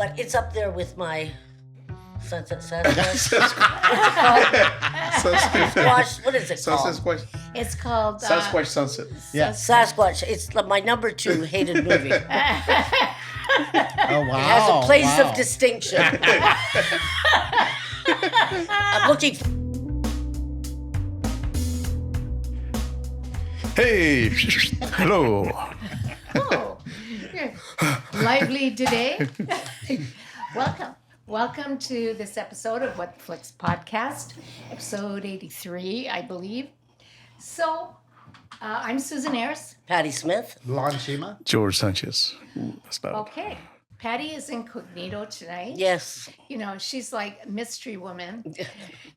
but it's up there with my Sunset Sasquatch. Sasquatch. What is it called? Sasquatch. It's called Sasquatch Sunset. Yeah. Sasquatch. It's my number 2 hated movie. It Oh wow. has a place wow. of distinction. I'm looking. Hey, hello. Oh, you're lively today. Welcome to this episode of What Flicks Podcast, episode 83, I believe. So, I'm Susan Ayers. Patty Smith. Lon Shima. George Sanchez. Ooh, that's not. Okay, Patty is incognito tonight. Yes. You know, she's like a mystery woman.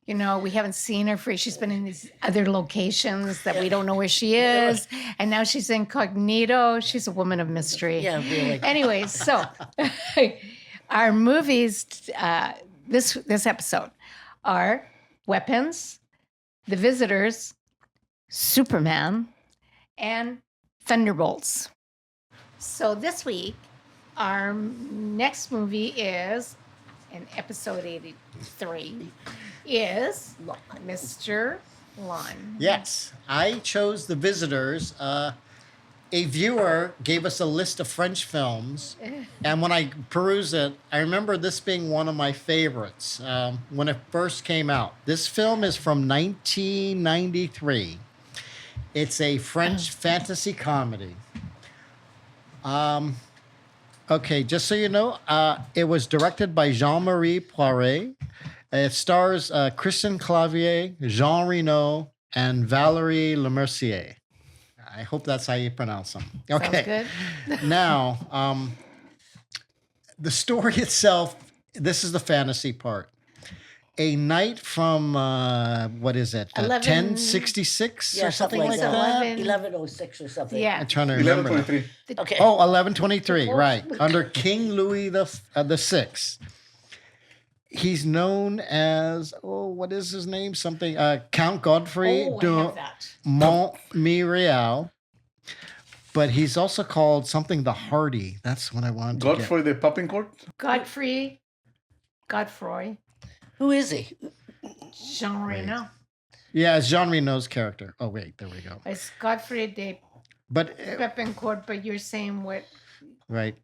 You know, we haven't seen her for, she's been in these other locations that we don't know where she is. And now she's incognito. She's a woman of mystery. Yeah, really. Anyways, so our movies this episode are Weapons, The Visitors, Superman, and Thunderbolts. So this week, our next movie is, in episode 83, is Mr. Lon. Yes, I chose The Visitors. A viewer gave us a list of French films, and when I perused it, I remember this being one of my favorites when it first came out. This film is from 1993. It's a French fantasy comedy. Okay, just so you know, it was directed by Jean-Marie Poiret. It stars Christian Clavier, Jean Reno, and Valérie Lemercier. I hope that's how you pronounce them. Okay. Sounds good. Now, the story itself, this is the fantasy part. A night from, what is it, 1066 or something like that? 1106 or something. Yeah. I'm trying to remember. 11:23. Okay. Oh, 1123, right. Under King Louis the Sixth. He's known as, what is his name? Something, Count Godfrey Oh, I de have that. Montmirail. But he's also called something the Hardy. That's what I wanted to Godfrey the Popping Court? Godfroy, Who is he? Jean Reno. get. Yeah, it's Jean Reno's character. Oh, wait, there we go. It's Godfrey de But, Pepincourt, but you're saying what? right,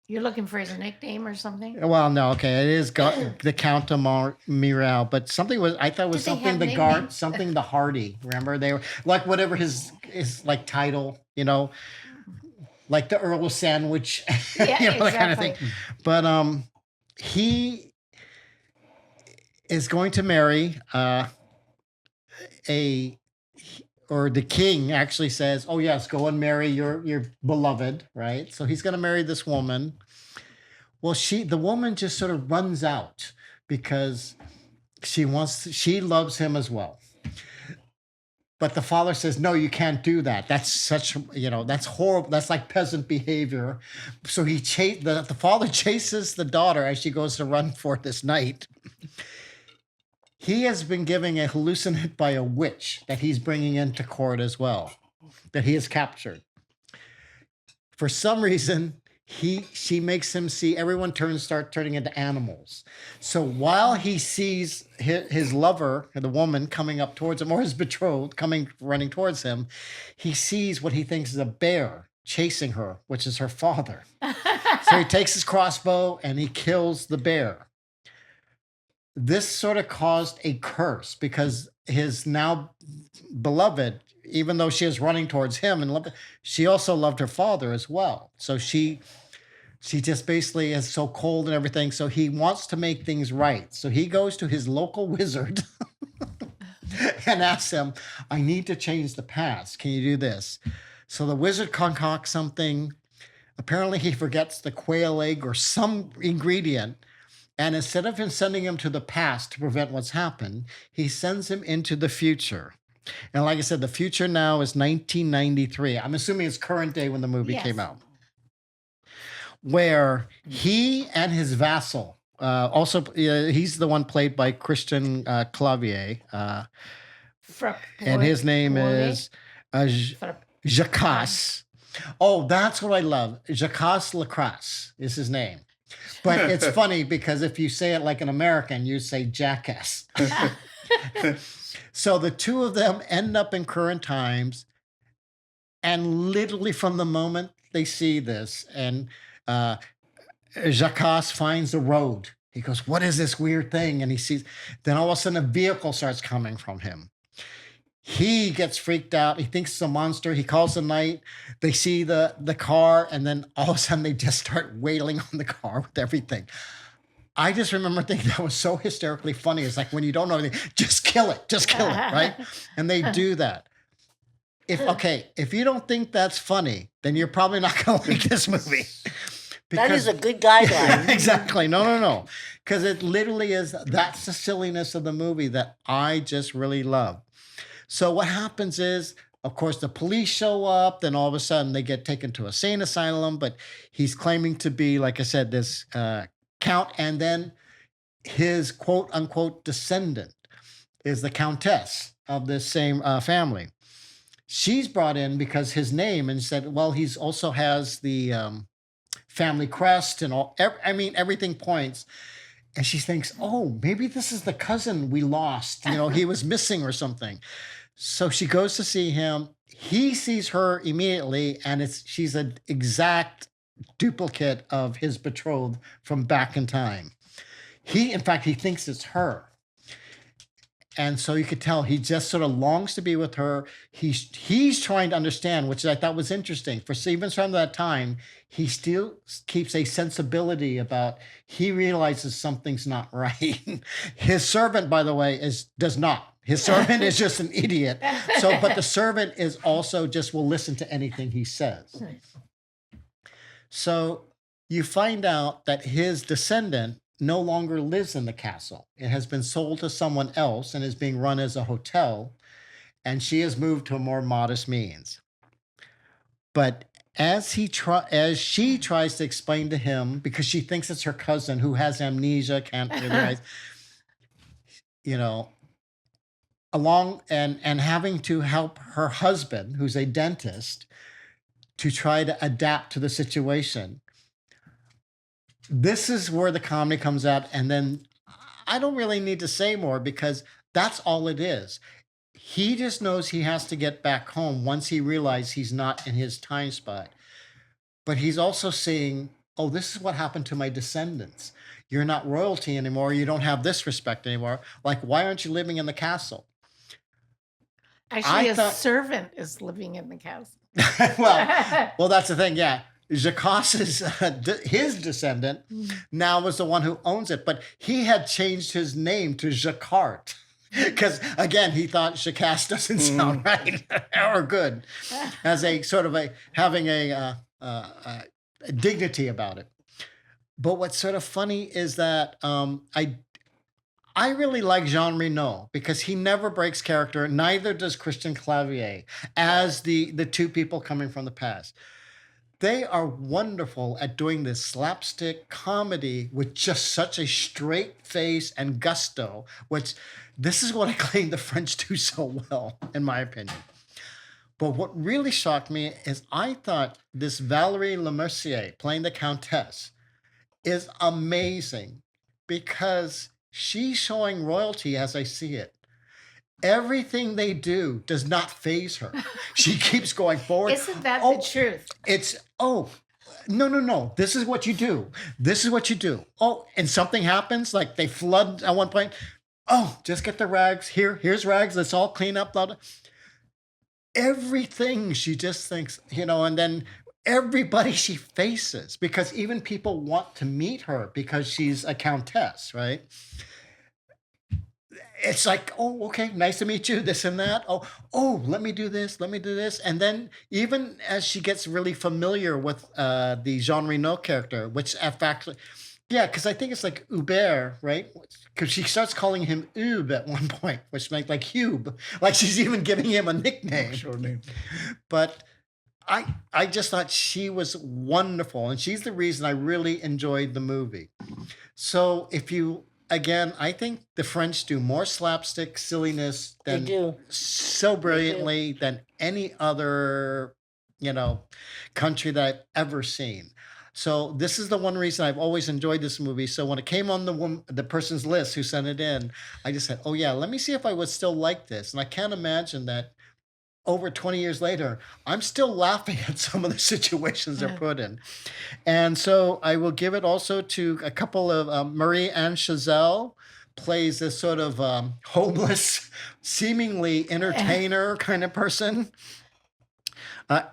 You're looking for his nickname or something? well, no, okay, it is the Count of Montmirail, but something was, I thought it was Did they something have the nicknames? something the Hardy. Remember, they were like whatever his like title, you know, like the Earl of Sandwich, Yeah, you know, that kind of exactly. thing. But he is going to marry the king actually says, "Oh yes, go and marry your beloved," right? So he's going to marry this woman. Well, the woman just sort of runs out because she loves him as well. But the father says, "No, you can't do that. That's that's horrible. That's like peasant behavior." So the father chases the daughter as she goes to run for this night. He has been giving a hallucinate by a witch that he's bringing into court as well, that he has captured. For some reason, she makes him see everyone start turning into animals. So while he sees his lover, the woman, coming up towards him, or his betrothed running towards him, he sees what he thinks is a bear chasing her, which is her father. So he takes his crossbow and he kills the bear. This sort of caused a curse because his now beloved, even though she is running towards him and she also loved her father as well. So she just basically is so cold and everything. So he wants to make things right. So he goes to his local wizard and asks him, "I need to change the past. Can you do this?" So the wizard concocts something. Apparently he forgets the quail egg or some ingredient. And instead of him sending him to the past to prevent what's happened, he sends him into the future. And like I said, the future now is 1993. I'm assuming it's current day when the movie came out. Where he and his vassal, he's the one played by Christian Clavier. And his name is Jacques. Oh, that's what I love. Jacques Lacrasse is his name. But it's funny because if you say it like an American, you say jackass. So the two of them end up in current times, and literally from the moment they see this, and Jacques finds the road. He goes, "What is this weird thing?" And he sees, then all of a sudden a vehicle starts coming from him. He gets freaked out. He thinks it's a monster. He calls the night. They see the car, and then all of a sudden they just start wailing on the car with everything. I just remember thinking that was so hysterically funny. It's like when you don't know anything, just kill it, right? And they do that. If you don't think that's funny, then you're probably not going to like this movie. That is a good guideline. Exactly. No. Because it literally is, that's the silliness of the movie that I just really love. So what happens is, of course, the police show up, then all of a sudden they get taken to a sane asylum, but he's claiming to be, like I said, this count, and then his quote unquote descendant is the countess of this same family. She's brought in because his name, and said, well, he's also has the family crest and all. Everything points. And she thinks, oh, maybe this is the cousin we lost. He was missing or something. So she goes to see him. He sees her immediately, and she's an exact duplicate of his betrothed from back in time. In fact, he thinks it's her. And so you could tell he just sort of longs to be with her. He's trying to understand, which I thought was interesting. For even from that time, he still keeps a sensibility about, he realizes something's not right. His servant, by the way, does not. His servant is just an idiot. But the servant is also just will listen to anything he says. So you find out that his descendant no longer lives in the castle. It has been sold to someone else and is being run as a hotel, and she has moved to a more modest means. But as she tries to explain to him, because she thinks it's her cousin who has amnesia, can't realize, along and having to help her husband, who's a dentist, to try to adapt to the situation. This is where the comedy comes out, and then I don't really need to say more because that's all it is. He just knows he has to get back home once he realizes he's not in his time spot. But he's also saying, oh, this is what happened to my descendants. You're not royalty anymore. You don't have this respect anymore. Like, why aren't you living in the castle? Actually, a servant is living in the castle. well, that's the thing, yeah. Jacques' his descendant now was the one who owns it, but he had changed his name to Jacquard because, again, he thought Jacques doesn't sound right or good, as a sort of having a dignity about it. But what's sort of funny is that I really like Jean Reno because he never breaks character. Neither does Christian Clavier as the two people coming from the past. They are wonderful at doing this slapstick comedy with just such a straight face and gusto, which this is what I claim the French do so well, in my opinion. But what really shocked me is I thought this Valérie Lemercier playing the Countess is amazing because she's showing royalty as I see it. Everything they do does not faze her. She keeps going forward. Isn't that the truth? No. This is what you do. This is what you do. Oh, and something happens, like they flood at one point. Oh, just get the rags. Here's rags. Let's all clean up. Blah, blah. Everything she just thinks, and then everybody she faces, because even people want to meet her because she's a countess, right? It's like, oh, okay, nice to meet you, this and that. Oh, let me do this. And then even as she gets really familiar with the Jean Reno character, which in fact, yeah, because I think it's like Hubert, right? Because she starts calling him Hube at one point, which makes like Hube. Like she's even giving him a nickname. Sure name. But I just thought she was wonderful. And she's the reason I really enjoyed the movie. So again, I think the French do more slapstick silliness than so brilliantly than any other, country that I've ever seen. So this is the one reason I've always enjoyed this movie. So when it came on the person's list who sent it in, I just said, "Oh yeah, let me see if I would still like this." And I can't imagine that over 20 years later, I'm still laughing at some of the situations they're put in. And so I will give it also to a couple of Marie Anne Chazelle plays this sort of homeless, seemingly entertainer kind of person.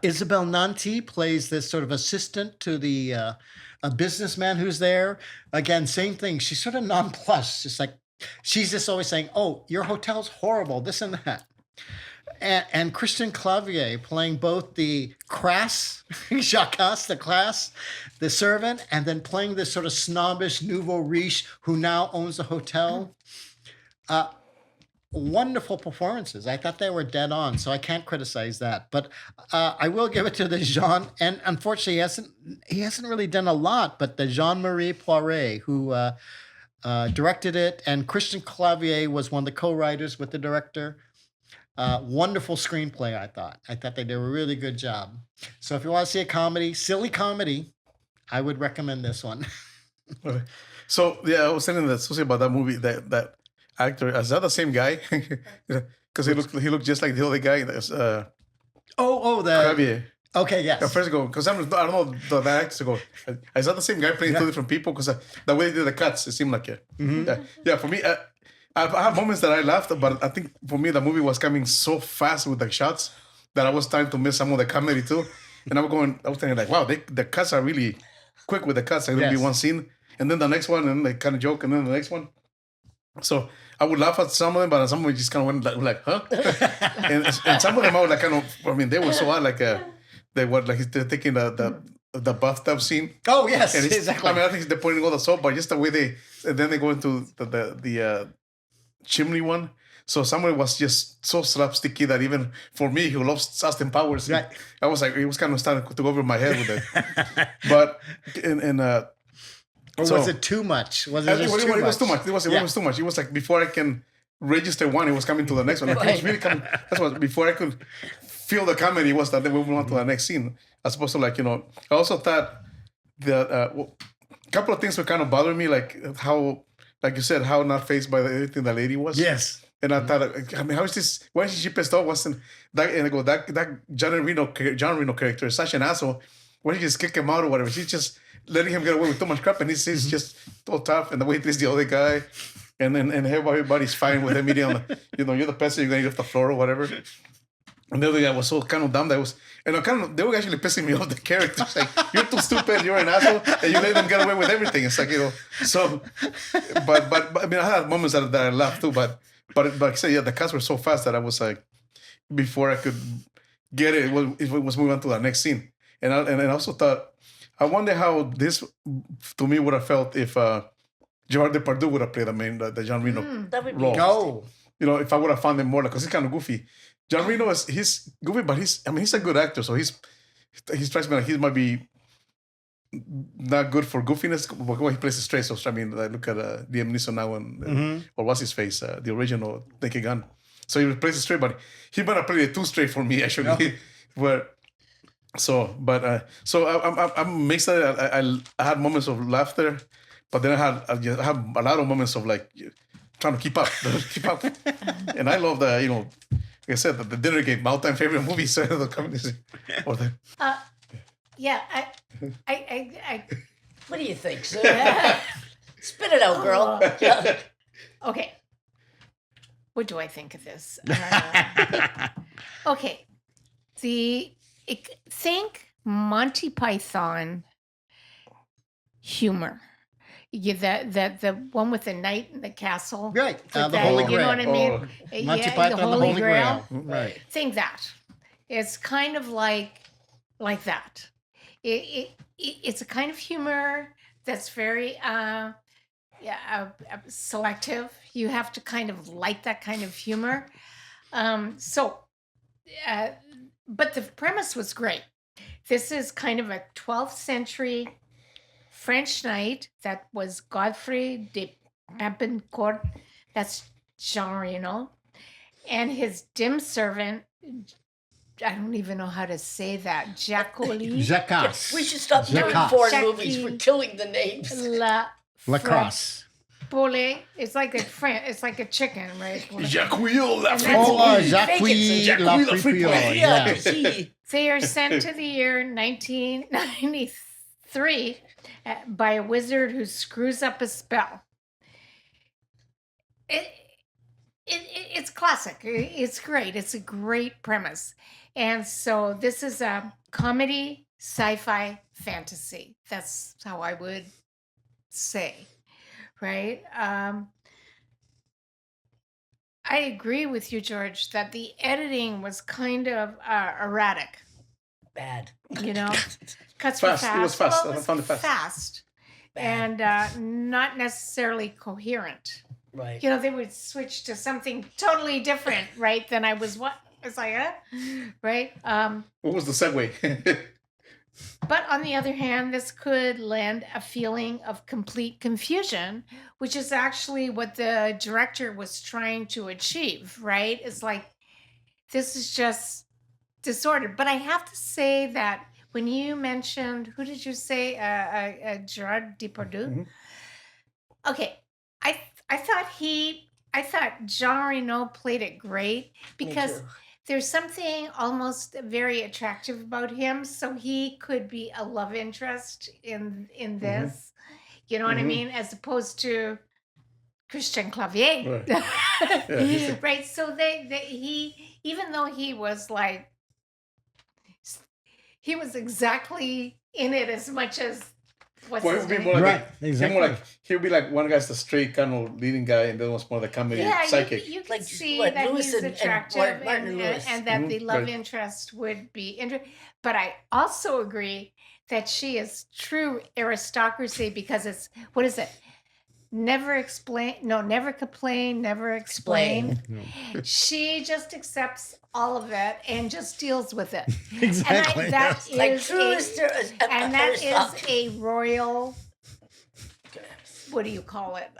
Isabel Nanty plays this sort of assistant to the a businessman who's there. Again, same thing. She's sort of nonplussed. Just like she's just always saying, "Oh, your hotel's horrible. This and that." And Christian Clavier playing both the crass Jacques, the class, the servant, and then playing this sort of snobbish nouveau riche who now owns the hotel. Wonderful performances. I thought they were dead on, so I can't criticize that. But I will give it to the Jean, and unfortunately he hasn't really done a lot. But the Jean-Marie Poiret, who directed it, and Christian Clavier was one of the co-writers with the director. Wonderful screenplay, I thought. I thought they did a really good job. So if you want to see a comedy, silly comedy, I would recommend this one. Okay. So yeah, I was telling that Susie about that movie. That actor, is that the same guy? Because he looked just like the other guy. That's the Clavier. Okay, yes. At first I go, because I don't know the actor. Go, is that the same guy playing two different people? Because the way they did the cuts, it seemed like it. Mm-hmm. Yeah, for me, I have moments that I laughed, but I think for me the movie was coming so fast with the shots that I was starting to miss some of the comedy too. And I was thinking like, wow, the cuts are really quick with the cuts. Like there'll be one scene, and then the next one, and then they kind of joke, and then the next one. So I would laugh at some of them, but some of them just kind of went like huh? and some of them I was like kind of, I mean, they were so odd, like they were like they're taking the bathtub scene. Oh yes, and exactly. I mean, I think they're putting all the soap, but just the way and then they go into the chimney one. So someone was just so slapsticky that even for me, who loves Austin Powers, right. I was like, it was kind of starting to go over my head with it. But or was it too much? Was it just too much? It was too much. It was too much. It was like before I can register one, it was coming to the next one. Like, it was really coming. That's what before I could feel the comedy, it was that then we moved on to the next scene. As opposed to like, I also thought that a couple of things were kind of bothering me, like how, like you said, how not faced by everything the lady was. Yes. And I thought, I mean, how is this? Why is she pissed off? Wasn't that? And I go, that John Reno character is such an asshole. Why don't you just kick him out or whatever? She's just letting him get away with too much crap, and he's just so tough. And the way he treats the other guy, and everybody's fine with him eating on the, you're the peasant, you're gonna eat off the floor or whatever. And the other guy was so kind of dumb that they were actually pissing me off, the characters. Like, you're too stupid, you're an asshole, and you let them get away with everything. It's like, so, but I mean, I had moments that I laughed too, but like I said, yeah, the cuts were so fast that I was like, before I could get it, it was moving on to the next scene. And I also thought, I wonder how this, to me, would have felt if Gerard Depardieu would have played the Jean Reno that would be role. If I would have found him more, because he's kind of goofy. Jean Reno he's goofy, but he's a good actor, so he strikes me like he might be not good for goofiness, but he plays it straight. So I mean, I look at Liam Neeson now and or what's his face, the original Naked Gun. So he plays it straight, but he might have played it too straight for me actually. No. I'm mixed. I had moments of laughter, but then I have a lot of moments of like trying to keep up, and I love the like I said, the Dinner Game, my all-time favorite movie. So the comedy or the. Yeah, I What do you think, Sue? Spit it out, girl. Okay. What do I think of this? Okay. Think Monty Python humor. The one with the knight in the castle. Right. The Holy Grail. You know what I mean? Monty Python, the Holy Grail. Right. Think that. It's kind of like that. It's a kind of humor that's very selective. You have to kind of like that kind of humor. But the premise was great. This is kind of a 12th century French knight that was Godfrey de Pampencourt. That's Jean Reno. And his dim servant, I don't even know how to say that. Jacqueline Jacques. We should stop doing Jacques. foreign Jackie. movies. We're killing the names. Lacrosse. Poulet. It's like it's like a chicken, right? Jacques And Oh, that's- Jacques Jacques La La Fripouille. Fripouille. Yeah. see. They are sent to the year 1993 by a wizard who screws up a spell. It's classic. It's great. It's a great premise. And so this is a comedy, sci-fi, fantasy. That's how I would say, right? I agree with you, George, that the editing was kind of erratic. Bad. You know, cuts were Fast. fast. It was fast. Well, I found it fast. and not necessarily coherent. Right. You know, they would switch to something totally different, right? Than I was what it's like, right? What was the segue? But on the other hand, this could lend a feeling of complete confusion, which is actually what the director was trying to achieve, right? It's like, this is just disordered. But I have to say that when you mentioned, who did you say? Gerard Depardieu? Mhm. Okay. I thought Jean Reno played it great because too. there's something almost very attractive about him. So he could be a love interest in this. You know what I Mhm. mean? As opposed to Christian Clavier. he's a- Right. So he, even though he was like, he was exactly in it as much as what's Well, his it would be name? more like Right, exactly. exactly. He'll be like one guy's the straight kind of leading guy, and the other one's more the comedy Yeah, psychic. you can Like, see what, that Lewis he's and attractive Martin and, Lewis. and that the Mhm, love right. interest would be interesting. But I also agree that she is true aristocracy because it's, what is it? Never complain, never explain. She just accepts all of it and just deals with it. Exactly. And that yes. Like is true a- as there is. and that is a royal, what do you call it?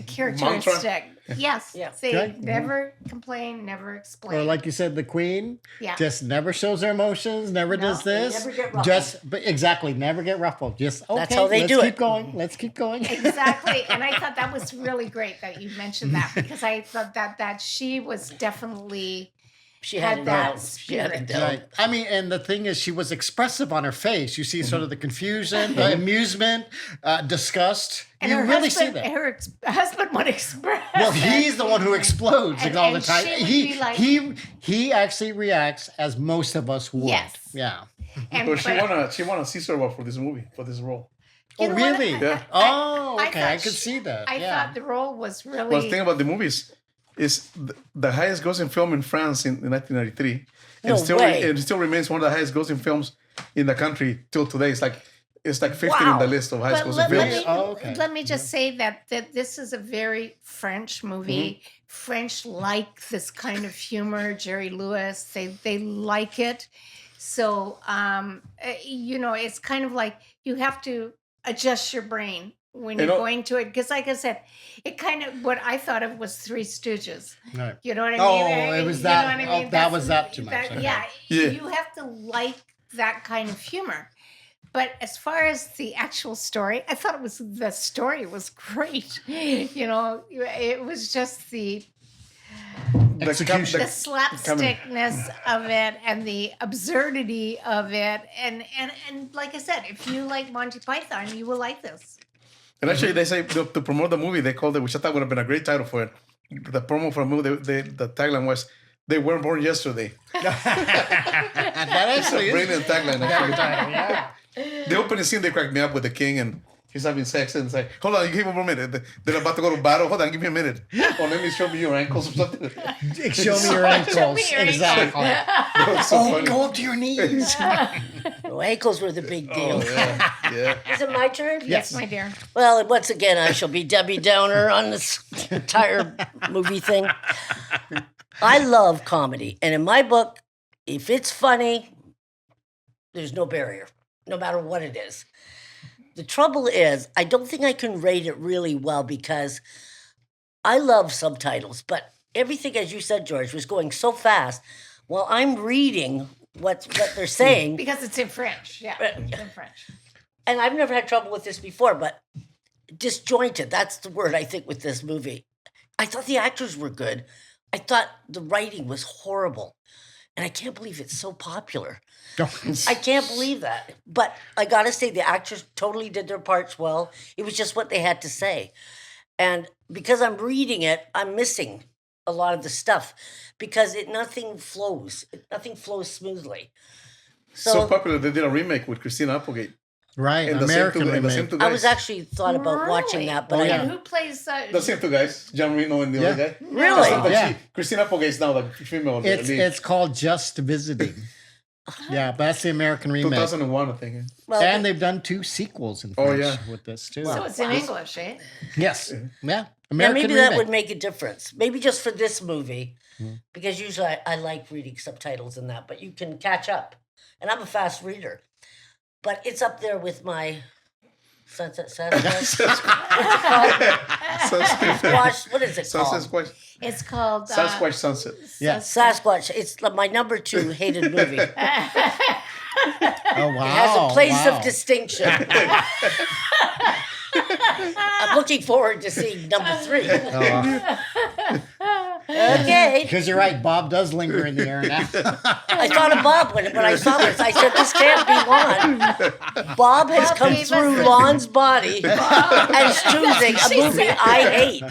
Characteristic. Yes. Yeah. Say Okay. never complain, never explain. Or like you said, the queen yeah. just never shows her emotions, never No, does they this. never get ruffled. Just but exactly, never get ruffled. Just okay, That's how they let's do keep it. going. Let's keep going. Exactly. And I thought that was really great that you mentioned that because I thought that she was definitely She had had it that down. She had it spirit. down. Right. I mean, and the thing is, she was expressive on her face. You see sort of the confusion, the amusement, disgust. And you her really husband, see that. her husband would express. Well, it. he's the one who explodes And- all the and time. she would He be like- he actually reacts as most of us would. Yes. Yeah. And, But but- she won a Caesar Award for this movie, for this role. You Oh, know what? really? Yeah. Oh, I okay. thought I could she- see that. I yeah. thought the role was really. Well, the thing about the movies is the highest grossing film in France in 1993. No still way. it still remains one of the highest grossing films in the country till today. It's like 50 in Wow. the list of highest But grossing let films. me, Oh, okay. let me just say that this is a very French movie. French like this kind of humor. Jerry Lewis, they like it. So you know, it's kind of like you have to adjust your brain when you're You know- going to it because, like I said, it kind of what I thought of was Three Stooges. Right. You know what I Oh, mean? it was You that- know what I oh, mean? that was that too much, okay. Yeah, Yeah. you have to like that kind of humor. But as far as the actual story, I thought the story was great. You know, it was just the Execution. slapstickness of it and the absurdity of it. And like I said, if you like Monty Python, you will like this. And actually, they say to promote the movie, they called it, which I thought would have been a great title for it. The promo for the movie, the tagline was, "They weren't born yesterday." That It's a actually is. brilliant tagline. Actually. Yeah. The opening scene, they cracked me up with the king and he's having sex and it's like, hold on, give me 1 minute. They're about to go to battle. Hold on, give me a minute. Or let me show me your ankles or something. Show me your ankles. Show me your Exactly. That was so Oh, funny. go up to your knees. No, ankles were the big deal. Oh, yeah, yeah. Is it my turn? Yes, my dear. Well, once again, I shall be Debbie Downer on this entire movie thing. I love comedy. And in my book, if it's funny, there's no barrier, no matter what it is. The trouble is, I don't think I can rate it really well because I love subtitles, but everything, as you said, George, was going so fast. Well, I'm reading what they're saying, Because it's in French. Yeah, it's in French. and I've never had trouble with this before, but disjointed. That's the word I think with this movie. I thought the actors were good. I thought the writing was horrible. And I can't believe it's so popular. I can't believe that. But I got to say, the actors totally did their parts well. It was just what they had to say. And because I'm reading it, I'm missing a lot of the stuff because nothing flows. Nothing flows smoothly. So popular, they did a remake with Christina Applegate. Right, And the American same remake. two guys. I was actually thought about watching Really? that, but Oh, I yeah. And who plays? The same two guys, John Reno and the Yeah. other guy. Really? But Yeah. Christina Applegate is now like female. It's lead. it's called Just Visiting. Yeah, but that's the American remake. 2001, I think. well, And they've done 2 sequels in Oh, French yeah. with this too. So it's in English, eh? Yes. Yeah. yeah, American maybe that remake. would make a difference. Maybe just for this movie, because usually I like reading subtitles and that, but you can catch up. And I'm a fast reader, but it's up there with my Sunset Sasquatch. Sasquatch. What is it called? Sasquatch. It's called Sasquatch Sunset. Yeah. Sasquatch. It's my number 2 hated movie. It Oh wow. has a place wow. of distinction. I'm looking forward to seeing number 3. Oh, wow. Okay. Because you're right, Bob does linger in the air now. I thought of Bob when I saw this. I said, this can't be Lon. Bob has Bob come gave us through this- Lon's body and is choosing a movie I hate.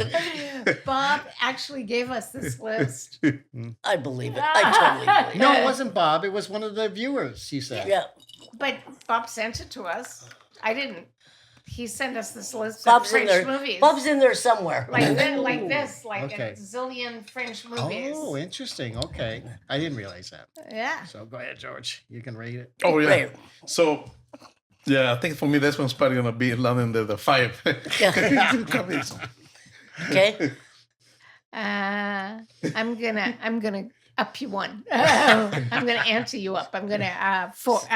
Bob actually gave us this list. I believe it. I totally believe it. No, it wasn't Bob. It was one of the viewers, you said. Yeah. But Bob sent it to us. I didn't. He sent us this list Bob's of in French there. movies. Bob's in there somewhere. like this, like Okay. a zillion French movies. Oh, interesting. Okay. I didn't realize that. Yeah. So go ahead, George. You can rate it. Oh, yeah. Right. So, yeah, I think for me, this one's probably going to be London the 5. Okay. I'm gonna up you one. I'm gonna ante you up. I'm gonna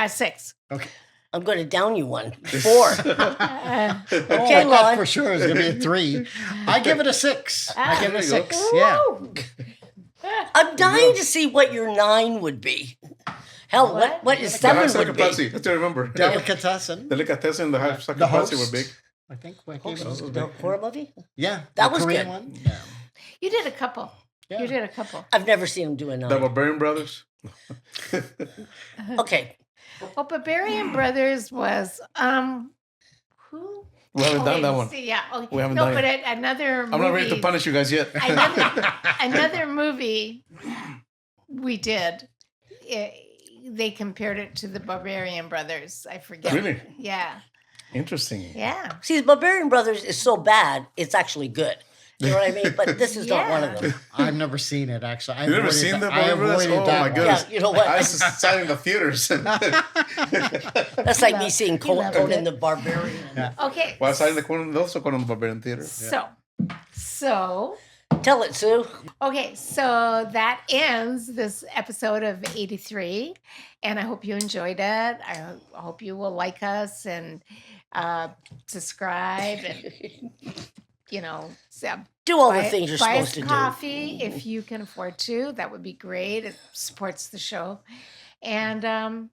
6. Okay. I'm going to down you one. 4. Oh, Okay, I thought Lon. for sure it was going to be a 3. I give it a 6. I give it a There you go. 6. Yeah. Woo! I'm dying to see what your 9 would be. Hell, what is The 7 hard would be? Sacripacy. That's what I remember. Delicatessen. Delicatessen and the hard Sacripacy were host. big. I think what gave Oh, it. the horror movie? Yeah. That the was Korean good. one. Yeah. You did a couple. Yeah. You did a couple. I've never seen him do a 9. The Barbarian Brothers. Okay. Well, Barbarian Brothers was who? We haven't done that let's one. see, yeah. Okay. We haven't no, done but it. another movie. I'm not ready to punish you guys yet. Another movie we did. They compared it to the Barbarian Brothers. I forget. Really? Yeah. Interesting. Yeah. See, the Barbarian Brothers is so bad, it's actually good. You know what I mean? But this is not one of them. I've never seen it, actually. I You never avoided seen that- the I Barbarian Brothers? avoided Oh, that my one. goodness. Yeah, you know what? I saw it in the theaters. That's like me seeing love Conan it. the Barbarian. Okay. Well, I saw it in the Conan, also Conan the Barbarian Theater. So Tell it, Sue. okay, so that ends this episode of 83, and I hope you enjoyed it. I hope you will like us and subscribe, and Do all the things you're buy us supposed to do. coffee if you can afford to. That would be great. It supports the show, and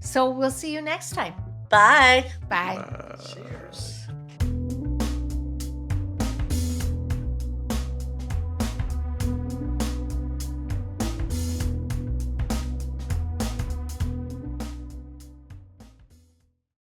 so we'll see you next time. Bye. Bye. Cheers.